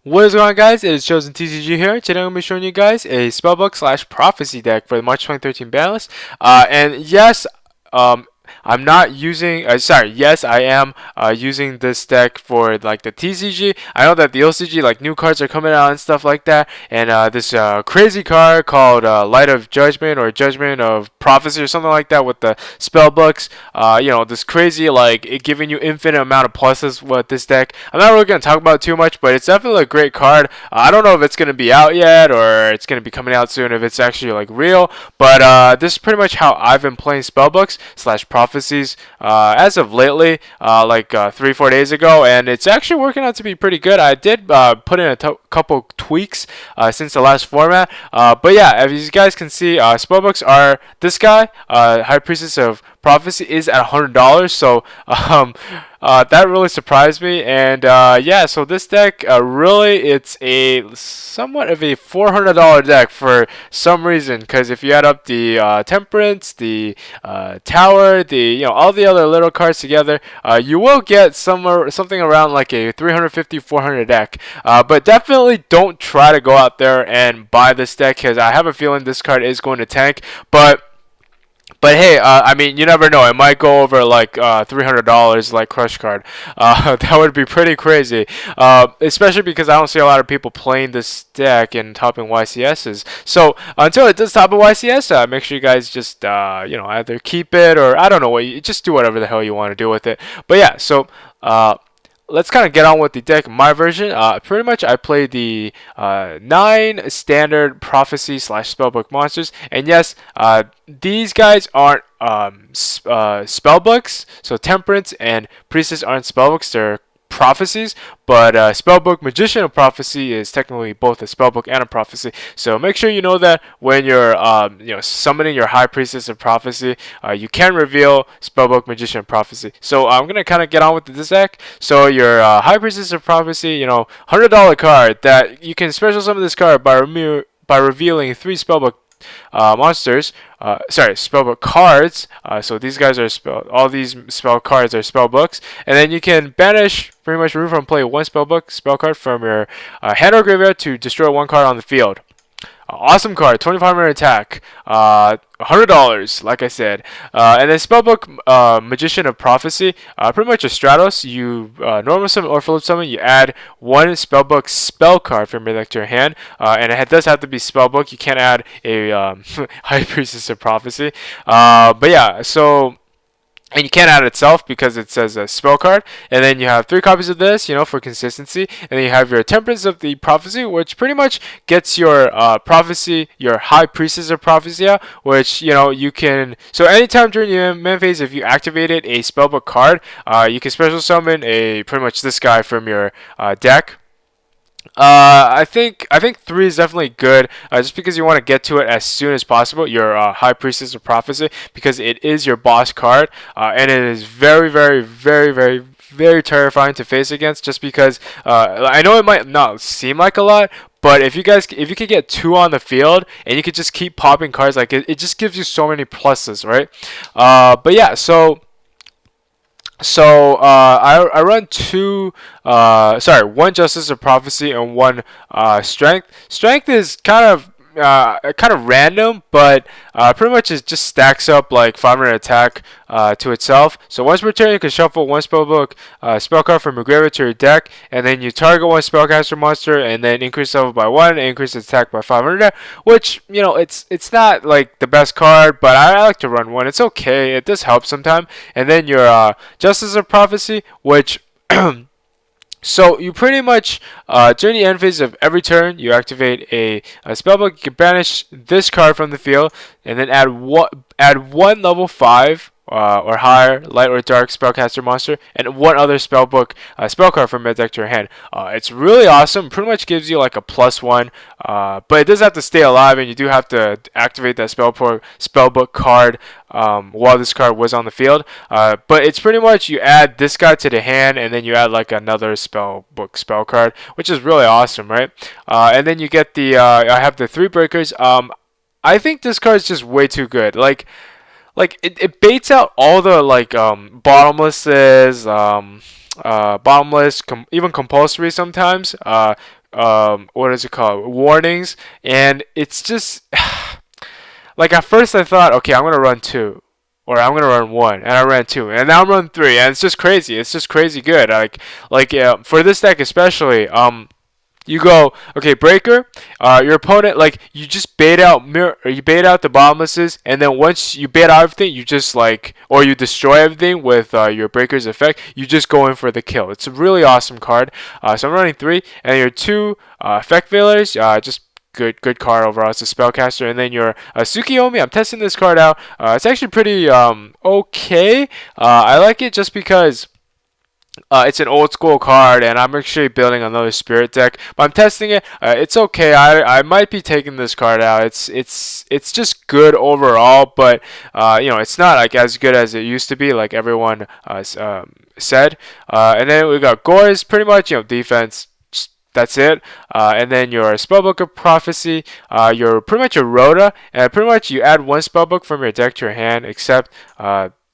What is going on, guys? It is ChosenTCG here. Today I'm going to be showing you guys a Spellbook slash Prophecy deck for the March 2013 ban list. And yes, um, I'm not using, yes, I am using this deck for like the TCG. I know that the OCG, like new cards are coming out and stuff like that. And this crazy card called Light of Judgment or Judgment of Prophecy or something like that with the spellbooks. This crazy, like, it giving you infinite amount of pluses with this deck. I'm not really going to talk about it too much, but it's definitely a great card. I don't know if it's going to be out yet or it's going to be coming out soon, if it's actually like real, but this is pretty much how I've been playing spellbooks slash prophecies as of lately, 3-4 days ago, and it's actually working out to be pretty good. I did put in a couple tweaks since the last format, but yeah, as you guys can see, spellbooks are this guy, High Priestess of Prophecy, is at $100, so that really surprised me. And yeah, so this deck, really, it's a somewhat of a $400 deck for some reason, because if you add up the Temperance, the Tower, the all the other little cards together, you will get something around like a 350-400 deck. But definitely don't try to go out there and buy this deck, because I have a feeling this card is going to tank. But hey, I mean, you never know. It might go over like $300 like Crush Card. That would be pretty crazy. Especially because I don't see a lot of people playing this deck and topping YCSs. So until it does top a YCS, make sure you guys just either keep it, or I don't know what, you just do whatever the hell you want to do with it. But yeah, so let's kind of get on with the deck. My version, pretty much I play the 9 standard prophecy slash spellbook monsters, and yes, these guys aren't spellbooks. So Temperance and Priestess aren't spellbooks; they're prophecies. But Spellbook Magician of Prophecy is technically both a spellbook and a prophecy. So make sure you know that when you're summoning your High Priestess of Prophecy, you can reveal Spellbook Magician of Prophecy. So I'm gonna kind of get on with this deck. So your High Priestess of Prophecy, $100 card that you can special summon this card by revealing 3 spellbook monsters. Spellbook cards. So these guys are all these spell cards are spell books, and then you can banish, pretty much remove from play one spell card from your hand or graveyard to destroy one card on the field. Awesome card, 25-minute attack, $100, like I said. And then Spellbook Magician of Prophecy, pretty much a Stratos. You normal summon or flip summon, you add one Spellbook spell card from your deck to your hand, and it does have to be Spellbook. You can't add a High Priestess of Prophecy. But yeah, so. And you can't add it itself because it says a spell card. And then you have 3 copies of this, for consistency. And then you have your Temperance of the Prophecy, which pretty much gets your prophecy, your High Priestess of Prophecy out, which, you can. So anytime during your main phase, if you activated a spellbook card, you can special summon pretty much this guy from your deck. I think 3 is definitely good, just because you want to get to it as soon as possible. Your High Priestess of Prophecy, because it is your boss card, and it is very, very, very, very, very terrifying to face against. Just because I know it might not seem like a lot, but if you could get 2 on the field and you could just keep popping cards, like it just gives you so many pluses, right? But yeah, so. I run one Justice of Prophecy and one Strength. Strength is kind of random, but pretty much it just stacks up like 500 attack to itself. So once per turn, you can shuffle one spellbook spell card from your graveyard to your deck, and then you target one spellcaster monster, and then increase level by 1, and increase its attack by 500. Which it's not like the best card, but I like to run one. It's okay. It does help sometimes. And then your Justice of Prophecy, which so you pretty much, during the end phase of every turn, you activate a spellbook. You can banish this card from the field, and then add one level 5 or higher light or dark spellcaster monster, and one other spellbook spell card from your deck to your hand. It's really awesome. Pretty much gives you like a +1, but it does have to stay alive, and you do have to activate that spellbook card while this card was on the field. But it's pretty much you add this guy to the hand, and then you add like another spellbook spell card, which is really awesome, right? And then you get the I have the 3 breakers. I think this card is just way too good. Like it baits out all the bottomlesses, bottomless, even compulsory sometimes. what is it called, warnings, and it's just like at first I thought, okay, I'm gonna run two, or I'm gonna run one, and I ran two, and now I'm running three, and it's just crazy. It's just crazy good. For this deck especially, you go, okay, breaker. Your opponent, like, you just bait out mirror, or you bait out the bottomlesses, and then once you bait out everything, you just like, or you destroy everything with your breaker's effect. You just go in for the kill. It's a really awesome card. So I'm running three, and your two effect veilers, just good card overall. It's a spellcaster, and then your Tsukuyomi. I'm testing this card out. It's actually pretty okay. I like it just because it's an old school card, and I'm actually building another spirit deck. But I'm testing it. It's okay. I might be taking this card out. It's just good overall, but it's not like as good as it used to be, like everyone said. And then we got Gorz, pretty much defense. That's it. And then your Spellbook of Prophecy, your pretty much a Rhoda, and pretty much you add one spellbook from your deck to your hand, except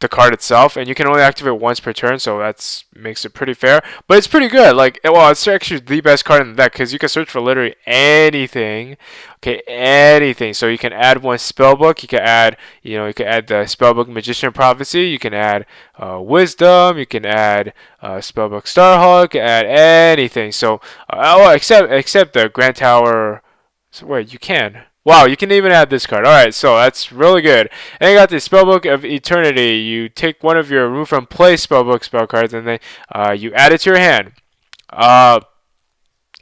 the card itself, and you can only activate once per turn, so that makes it pretty fair. But it's pretty good. Like, well, it's actually the best card in the deck because you can search for literally anything. Okay, anything. So you can add one spellbook. You can add, you can add the Spellbook Magician of Prophecy. You can add Wisdom. You can add Spellbook Starhawk. You can add anything. So, except the Grand Tower. So wait, you can. Wow, you can even add this card. Alright, so that's really good. And you got the Spellbook of Eternity. You take one of your remove from play spellbook spell cards, and then you add it to your hand.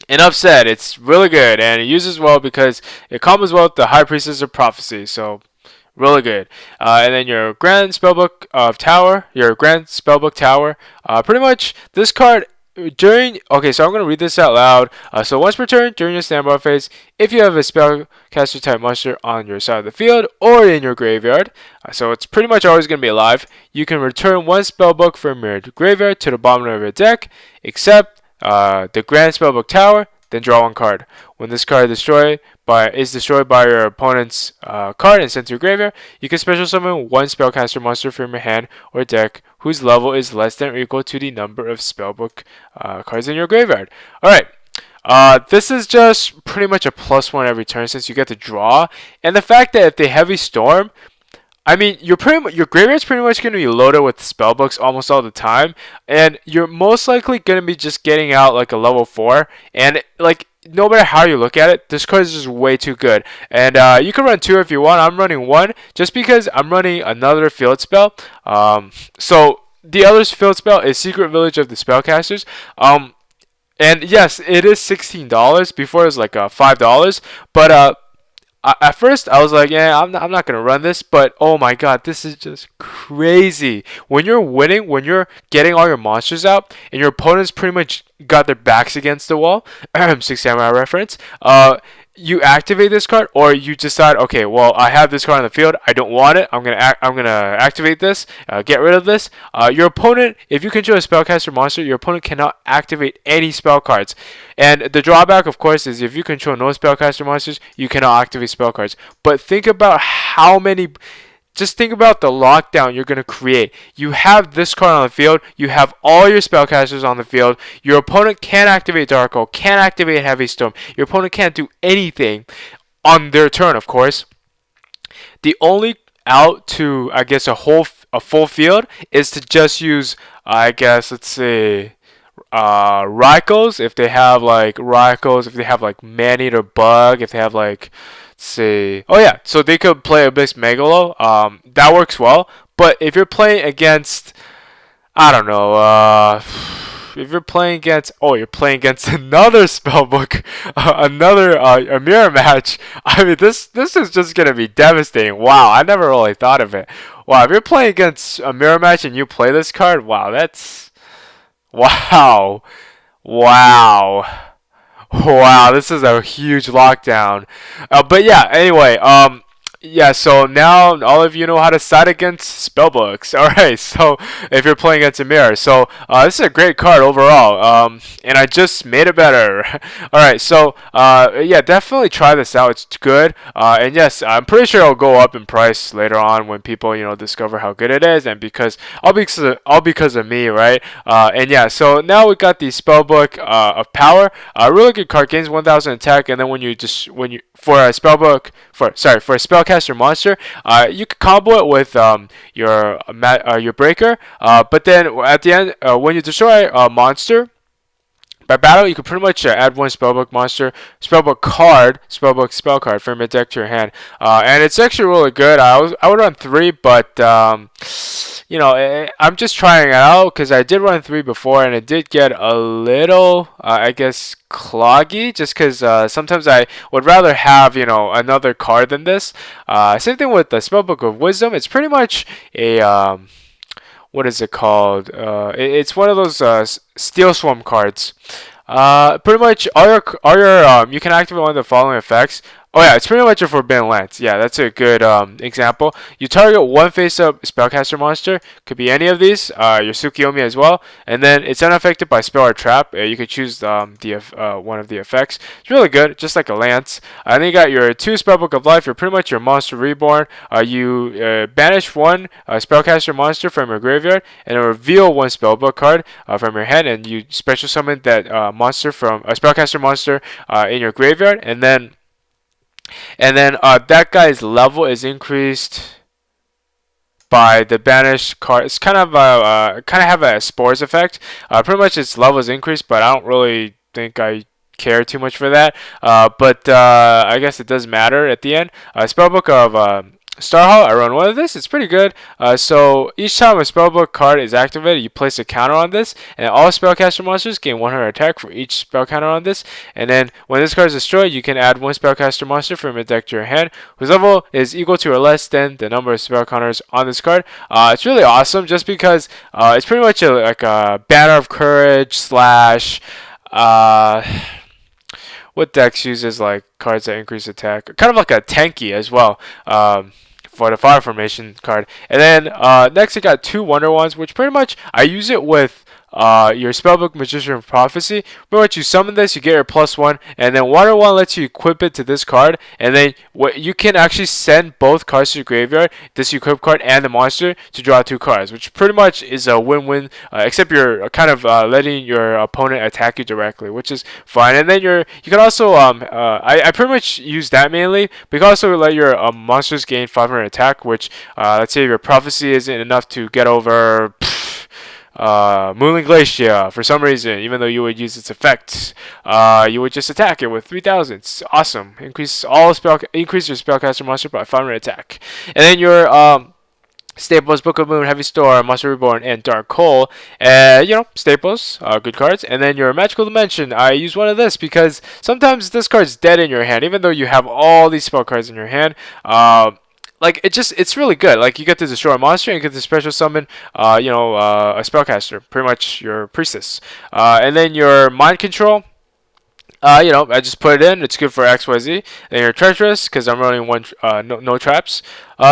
Enough said. It's really good, and it uses well because it combos well with the High Priestess of Prophecy. So really good. And then your Grand Spellbook of Tower, your Grand Spellbook Tower. Pretty much this card okay, so I'm going to read this out loud. So once per turn, during your standby phase, if you have a spellcaster type monster on your side of the field or in your graveyard, so it's pretty much always going to be alive, you can return one spellbook from your graveyard to the bottom of your deck, except the Grand Spellbook Tower, then draw one card. When this card is destroyed by your opponent's card and sent to your graveyard, you can special summon one spellcaster monster from your hand or deck whose level is less than or equal to the number of spellbook cards in your graveyard. Alright, this is just pretty much a +1 every turn since you get to draw. And the fact that if they heavy storm, I mean, your graveyard's pretty much going to be loaded with spellbooks almost all the time, and you're most likely going to be just getting out like a level 4, and like no matter how you look at it, this card is just way too good. And you can run two if you want. I'm running one just because I'm running another field spell. So the other field spell is Secret Village of the Spellcasters. And yes, it is $16. Before it was like $5, but at first I was like, yeah, I'm not gonna run this, but oh my god, this is just crazy. When you're winning, when you're getting all your monsters out, and your opponent's pretty much got their backs against the wall, Six Samurai reference, you activate this card, or you decide, okay, well, I have this card on the field, I don't want it, I'm gonna activate this, get rid of this. Your opponent, if you control a spellcaster monster, your opponent cannot activate any spell cards. And the drawback, of course, is if you control no spellcaster monsters, you cannot activate spell cards. But think about how many. Just think about the lockdown you're going to create. You have this card on the field. You have all your spellcasters on the field. Your opponent can't activate Dark Oak, can't activate Heavy Storm. Your opponent can't do anything on their turn, of course. The only out to, I guess, a full field is to just use, I guess, let's see, Rykos, if they have like Rykos, if they have like Man-Eater Bug, if they have like, see, oh yeah, so they could play Abyss Megalo. That works well. But if you're playing against, I don't know, if you're playing against, you're playing against another spellbook, another a mirror match. I mean, this is just gonna be devastating. Wow, I never really thought of it. Wow, if you're playing against a mirror match and you play this card, wow, that's wow, wow. Wow, this is a huge lockdown. But yeah, anyway, Yeah, so now all of you know how to side against spellbooks. Alright, so if you're playing against a mirror. So this is a great card overall. And I just made it better. Alright, so yeah, definitely try this out. It's good. And yes, I'm pretty sure it'll go up in price later on when people, discover how good it is, and all because of me, right? And yeah, so now we got the Spellbook of Power. Really good card, gains 1,000 attack, and then when you for a spellcaster monster, you could combo it with your breaker. But then at the end, when you destroy a monster by battle, you can pretty much add one spellbook spell card from your deck to your hand, and it's actually really good. I would run three, but I'm just trying it out because I did run three before, and it did get a little, I guess, cloggy, just because sometimes I would rather have another card than this. Same thing with the Spellbook of Wisdom. It's pretty much a what is it called? It's one of those Steel Swarm cards. Pretty much all your you can activate one of the following effects. Oh yeah, it's pretty much a Forbidden Lance. Yeah, that's a good example. You target one face-up spellcaster monster. Could be any of these. Your Tsukuyomi as well. And then it's unaffected by spell or trap. You could choose one of the effects. It's really good, just like a lance. Then you got your 2 Spellbook of Life. You're pretty much your monster reborn. You banish one spellcaster monster from your graveyard and reveal one spellbook card from your hand, and you special summon that monster from a spellcaster monster in your graveyard, and then that guy's level is increased by the banished card. It's kind of have a spores effect. Pretty much its level is increased, but I don't really think I care too much for that. But I guess it does matter at the end. Spellbook of Starhawk, I run one of this. It's pretty good. So each time a spellbook card is activated, you place a counter on this, and all spellcaster monsters gain 100 attack for each spell counter on this. And then when this card is destroyed, you can add one spellcaster monster from your deck to your hand, whose level is equal to or less than the number of spell counters on this card. It's really awesome, just because it's pretty much like a banner of courage slash. What decks uses like cards that increase attack? Kind of like a tanky as well. For the fire formation card. And then next I got 2 Wonder Wands, which pretty much I use it with your Spellbook Magician of Prophecy. Pretty much you summon this, you get your +1, and then Wonder Wand lets you equip it to this card, and then you can actually send both cards to your graveyard, this equip card and the monster, to draw 2 cards, which pretty much is a win-win, except you're kind of letting your opponent attack you directly, which is fine. And then you can also I pretty much use that mainly, but you can also let your monsters gain 500 attack, which let's say your prophecy isn't enough to get over Moonling Glacier for some reason, even though you would use its effect, you would just attack it with 3,000. It's awesome. Increase your spellcaster monster by 500 attack. And then your staples: Book of Moon, Heavy Storm, Monster Reborn, and Dark Hole. Staples, good cards. And then your Magical Dimension. I use one of this because sometimes this card's dead in your hand, even though you have all these spell cards in your hand. It's really good. Like, you get to destroy a monster and you get to special summon a spellcaster, pretty much your Priestess. And then your Mind Control, I just put it in. It's good for XYZ. Then your Treacherous, because I'm running no traps.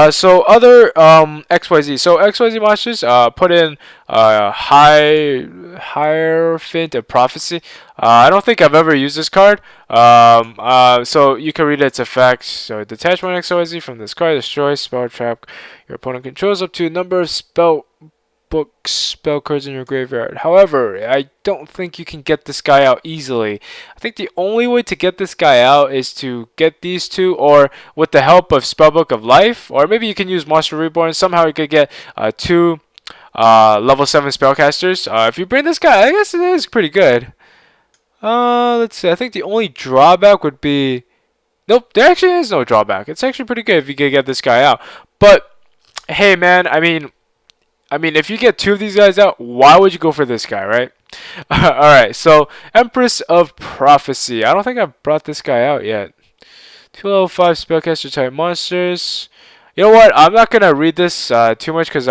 So other XYZ. So XYZ monsters, put in Hierophant of Prophecy. I don't think I've ever used this card. So you can read its effects. So detach one XYZ from this card, destroy spell trap your opponent controls up to a number of spell cards in your graveyard. However, I don't think you can get this guy out easily. I think the only way to get this guy out is to get these 2, or with the help of Spellbook of Life, or maybe you can use Monster Reborn. Somehow you could get 2 level 7 spellcasters. If you bring this guy, I guess it is pretty good. Let's see. I think the only drawback would be, nope, there actually is no drawback. It's actually pretty good if you could get this guy out. But hey, man, I mean, if you get 2 of these guys out, why would you go for this guy, right? Alright, so Empress of Prophecy. I don't think I've brought this guy out yet. 2 level 5 spellcaster type monsters. You know what? I'm not gonna read this too much because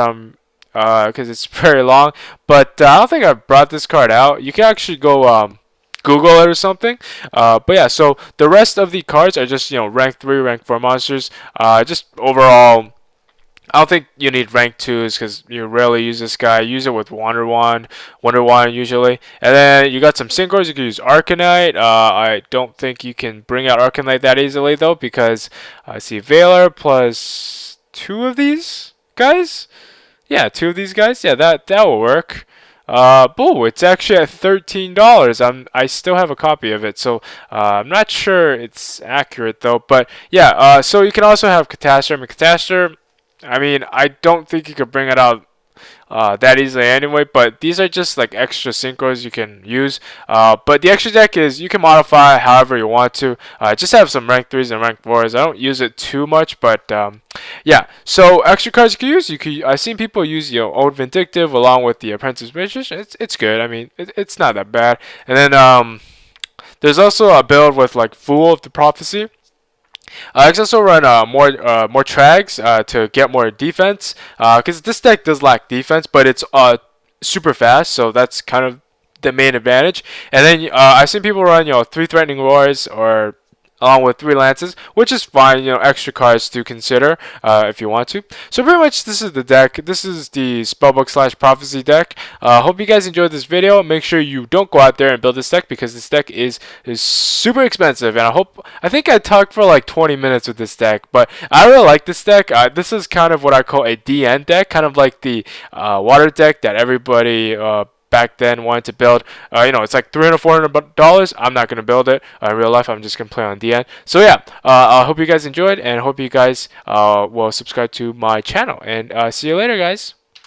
it's very long. But I don't think I've brought this card out. You can actually go Google it or something. But yeah, so the rest of the cards are just rank 3, rank 4 monsters. Just overall, I don't think you need rank 2s because you rarely use this guy. Use it with Wonder Wand usually. And then you got some synchros. You can use Arcanite. I don't think you can bring out Arcanite that easily though, because I see Valor plus 2 of these guys. Yeah, 2 of these guys. Yeah, that will work. Boo! It's actually at $13. I still have a copy of it, so I'm not sure it's accurate though. But yeah, so you can also have Catastor. I mean, I don't think you could bring it out that easily anyway, but these are just like extra synchros you can use. But the extra deck is you can modify however you want to. Just have some rank 3s and rank 4s. I don't use it too much, but yeah. So extra cards you can use. I've seen people use Old Vindictive along with the Apprentice Magician. It's good. I mean, it's not that bad. And then there's also a build with like Fool of the Prophecy. I can also run more Trags to get more defense, because this deck does lack defense, but it's super fast, so that's kind of the main advantage. And then I've seen people run 3 Threatening Roars or along with 3 lances, which is fine. Extra cards to consider if you want to. So pretty much this is the deck. This is the Spellbook / Prophecy deck. Hope you guys enjoyed this video. Make sure you don't go out there and build this deck, because this deck is super expensive. And I think I talked for like 20 minutes with this deck, but I really like this deck. This is kind of what I call a DN deck, kind of like the water deck that everybody back then wanted to build. It's like $300, $400. I'm not gonna build it in real life. I'm just gonna play on DN. So yeah, I hope you guys enjoyed, and hope you guys will subscribe to my channel. And see you later, guys.